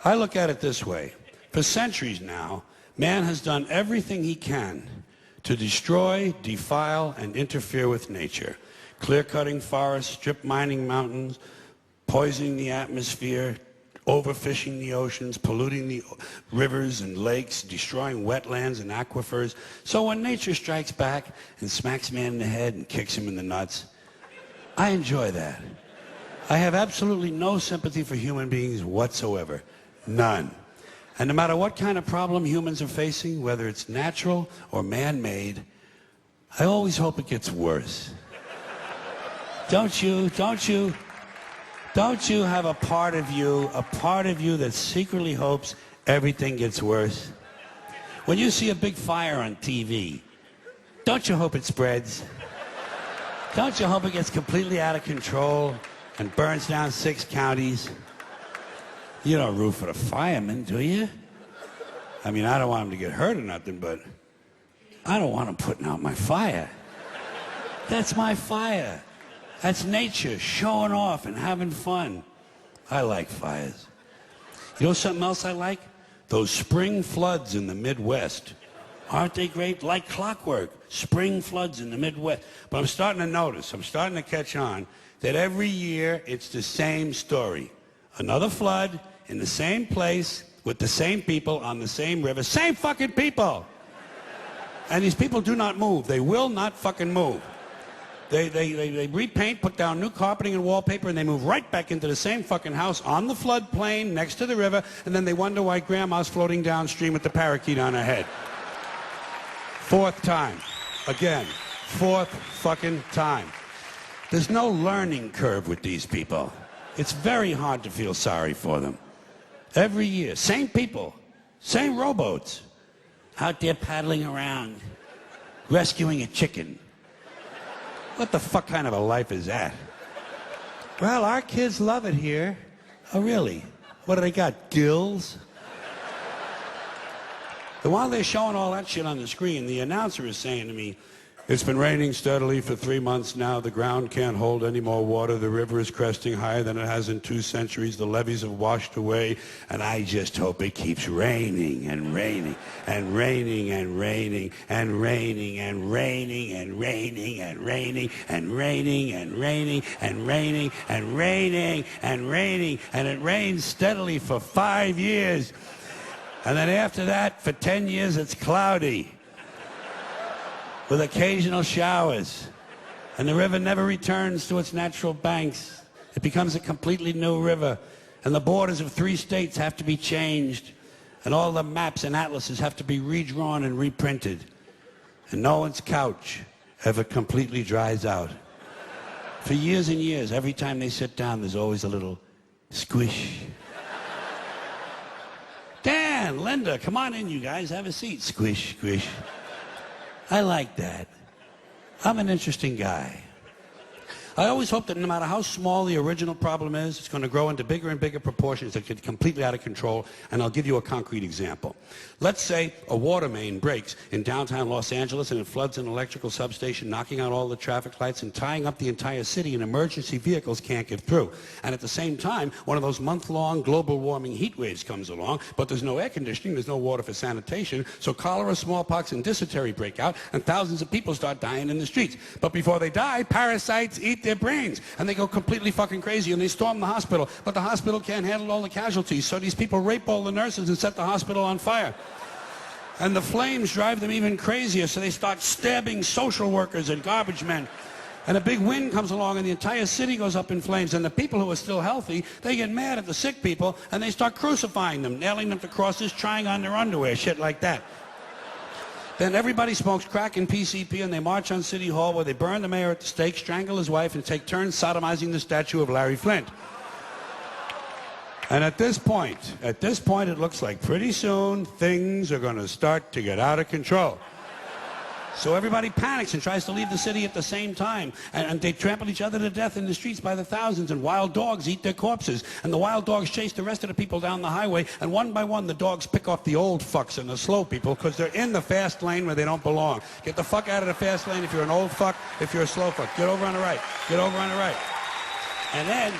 I look at it this way. For centuries now, man has done everything he can to destroy, defile, and interfere with nature. Clear-cutting forests, strip mining mountains, poisoning the atmosphere, overfishing the oceans, polluting the rivers and lakes, destroying wetlands and aquifers. So when nature strikes back and smacks man in the head and kicks him in the nuts, I enjoy that. I have absolutely no sympathy for human beings whatsoever. None. And no matter what kind of problem humans are facing, whether it's natural or man-made, I always hope it gets worse. Don't you have a part of you that secretly hopes everything gets worse? When you see a big fire on TV, don't you hope it spreads? Don't you hope it gets completely out of control and burns down 6 counties? You don't root for the firemen, do you? I mean, I don't want them to get hurt or nothing, but I don't want them putting out my fire. That's my fire. That's nature showing off and having fun. I like fires. You know something else I like? Those spring floods in the Midwest. Aren't they great? Like clockwork. Spring floods in the Midwest. But I'm starting to notice, I'm starting to catch on, that every year it's the same story. Another flood in the same place with the same people on the same river. Same fucking people! And these people do not move. They will not fucking move. They repaint, put down new carpeting and wallpaper, and they move right back into the same fucking house on the floodplain next to the river, and then they wonder why grandma's floating downstream with the parakeet on her head. 4th time. Again. 4th fucking time. There's no learning curve with these people. It's very hard to feel sorry for them. Every year, same people, same rowboats, out there paddling around, rescuing a chicken. What the fuck kind of a life is that? Well, our kids love it here. Oh, really? What do they got, gills? And while they're showing all that shit on the screen, the announcer is saying to me, "It's been raining steadily for 3 months now. The ground can't hold any more water. The river is cresting higher than it has in 2 centuries. The levees have washed away. And I just hope it keeps raining and raining and raining and raining and raining and raining and raining and raining and raining and raining and raining and raining and raining." And it rains steadily for 5 years. And then after that, for 10 years, it's cloudy, with occasional showers, and the river never returns to its natural banks. It becomes a completely new river, and the borders of 3 states have to be changed, and all the maps and atlases have to be redrawn and reprinted, and no one's couch ever completely dries out. For years and years, every time they sit down, there's always a little squish. Dan, Linda, come on in, you guys, have a seat. Squish, squish. I like that. I'm an interesting guy. I always hope that no matter how small the original problem is, it's going to grow into bigger and bigger proportions that get completely out of control, and I'll give you a concrete example. Let's say a water main breaks in downtown Los Angeles and it floods an electrical substation, knocking out all the traffic lights and tying up the entire city, and emergency vehicles can't get through. And at the same time, one of those month-long global warming heat waves comes along, but there's no air conditioning, there's no water for sanitation, so cholera, smallpox, and dysentery break out, and thousands of people start dying in the streets. But before they die, parasites eat their brains, and they go completely fucking crazy, and they storm the hospital, but the hospital can't handle all the casualties, so these people rape all the nurses and set the hospital on fire. And the flames drive them even crazier, so they start stabbing social workers and garbage men. And a big wind comes along and the entire city goes up in flames, and the people who are still healthy, they get mad at the sick people, and they start crucifying them, nailing them to crosses, trying on their underwear, shit like that. Then everybody smokes crack and PCP, and they march on City Hall where they burn the mayor at the stake, strangle his wife, and take turns sodomizing the statue of Larry Flint. And at this point, it looks like pretty soon things are going to start to get out of control. So everybody panics and tries to leave the city at the same time. And they trample each other to death in the streets by the thousands, and wild dogs eat their corpses. And the wild dogs chase the rest of the people down the highway, and one by one the dogs pick off the old fucks and the slow people because they're in the fast lane where they don't belong. Get the fuck out of the fast lane if you're an old fuck, if you're a slow fuck. Get over on the right. Get over on the right. And then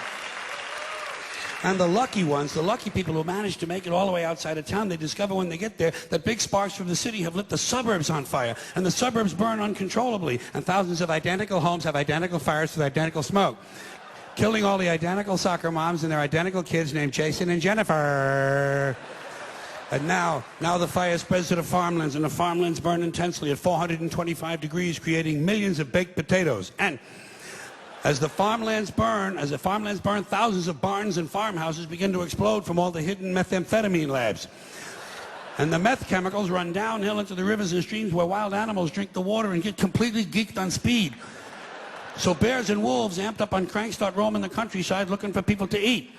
And the lucky ones, the lucky people who manage to make it all the way outside of town, they discover when they get there that big sparks from the city have lit the suburbs on fire. And the suburbs burn uncontrollably. And thousands of identical homes have identical fires with identical smoke, killing all the identical soccer moms and their identical kids named Jason and Jennifer. And now the fire spreads to the farmlands, and the farmlands burn intensely at 425 degrees, creating millions of baked potatoes. And as the farmlands burn, thousands of barns and farmhouses begin to explode from all the hidden methamphetamine labs. And the meth chemicals run downhill into the rivers and streams where wild animals drink the water and get completely geeked on speed. So bears and wolves, amped up on crank, start roaming the countryside looking for people to eat,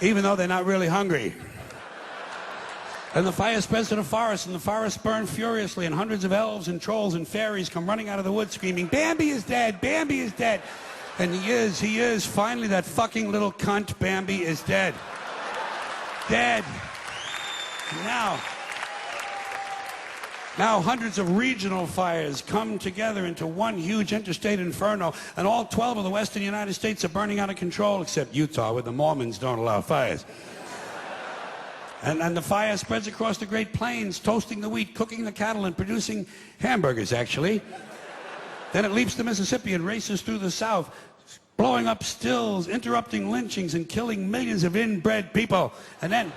even though they're not really hungry. And the fire spreads to the forest, and the forests burn furiously, and hundreds of elves and trolls and fairies come running out of the woods screaming, Bambi is dead, Bambi is dead. And he is, finally that fucking little cunt Bambi is dead. Dead. Now hundreds of regional fires come together into one huge interstate inferno, and all 12 of the western United States are burning out of control, except Utah, where the Mormons don't allow fires. And the fire spreads across the Great Plains, toasting the wheat, cooking the cattle, and producing hamburgers, actually. Then it leaps the Mississippi and races through the South, blowing up stills, interrupting lynchings, and killing millions of inbred people. And then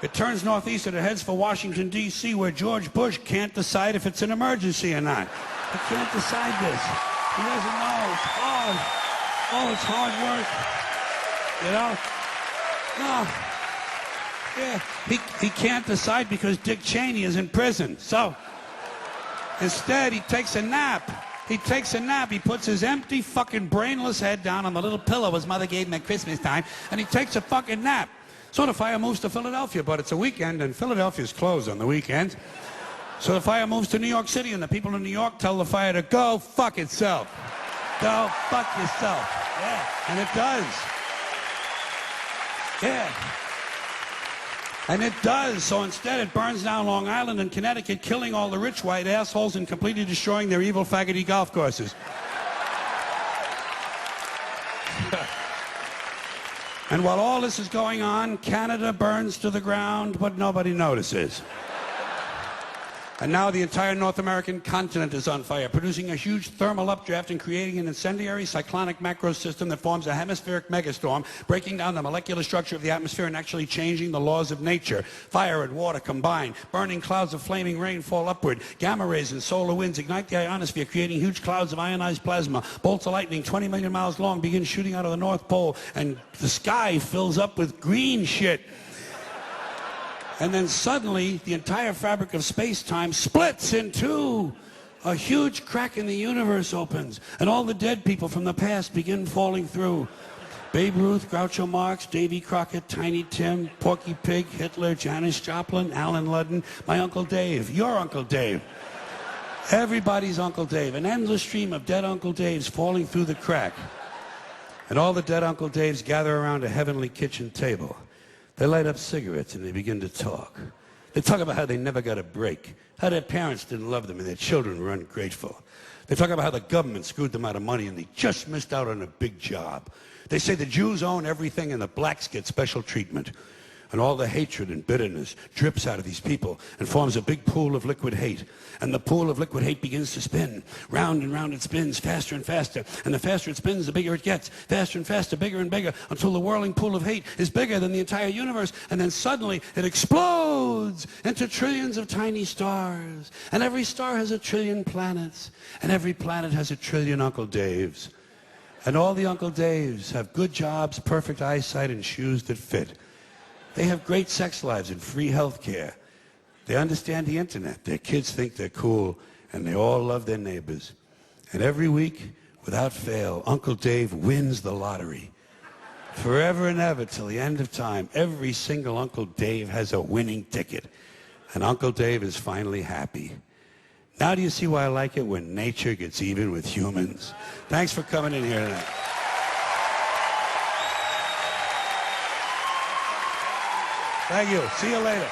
it turns northeast and it heads for Washington, D.C., where George Bush can't decide if it's an emergency or not. He can't decide this. He doesn't know. It's hard. Oh, it's hard work. You know? No. Yeah, he can't decide because Dick Cheney is in prison. So instead, he takes a nap. He puts his empty, fucking brainless head down on the little pillow his mother gave him at Christmas time, and he takes a fucking nap. So the fire moves to Philadelphia, but it's a weekend, and Philadelphia's closed on the weekends. So the fire moves to New York City, and the people in New York tell the fire to go fuck itself. Go fuck yourself. Yeah, and it does. Yeah. And it does. So instead, it burns down Long Island and Connecticut, killing all the rich white assholes and completely destroying their evil faggoty golf courses. And while all this is going on, Canada burns to the ground, but nobody notices. And now the entire North American continent is on fire, producing a huge thermal updraft and creating an incendiary cyclonic macro system that forms a hemispheric megastorm, breaking down the molecular structure of the atmosphere and actually changing the laws of nature. Fire and water combine. Burning clouds of flaming rain fall upward. Gamma rays and solar winds ignite the ionosphere, creating huge clouds of ionized plasma. Bolts of lightning 20 million miles long begin shooting out of the North Pole, and the sky fills up with green shit. And then suddenly, the entire fabric of space-time splits in two. A huge crack in the universe opens, and all the dead people from the past begin falling through. Babe Ruth, Groucho Marx, Davy Crockett, Tiny Tim, Porky Pig, Hitler, Janis Joplin, Alan Ludden, my Uncle Dave, your Uncle Dave. Everybody's Uncle Dave. An endless stream of dead Uncle Daves falling through the crack. And all the dead Uncle Daves gather around a heavenly kitchen table. They light up cigarettes and they begin to talk. They talk about how they never got a break, how their parents didn't love them and their children were ungrateful. They talk about how the government screwed them out of money and they just missed out on a big job. They say the Jews own everything and the blacks get special treatment. And all the hatred and bitterness drips out of these people and forms a big pool of liquid hate. And the pool of liquid hate begins to spin. Round and round it spins, faster and faster. And the faster it spins, the bigger it gets. Faster and faster, bigger and bigger, until the whirling pool of hate is bigger than the entire universe. And then suddenly it explodes into trillions of tiny stars. And every star has a trillion planets. And every planet has a trillion Uncle Daves. And all the Uncle Daves have good jobs, perfect eyesight, and shoes that fit. They have great sex lives and free health care. They understand the internet. Their kids think they're cool, and they all love their neighbors. And every week, without fail, Uncle Dave wins the lottery. Forever and ever, till the end of time, every single Uncle Dave has a winning ticket. And Uncle Dave is finally happy. Now do you see why I like it when nature gets even with humans? Thanks for coming in here tonight. Thank you. See you later.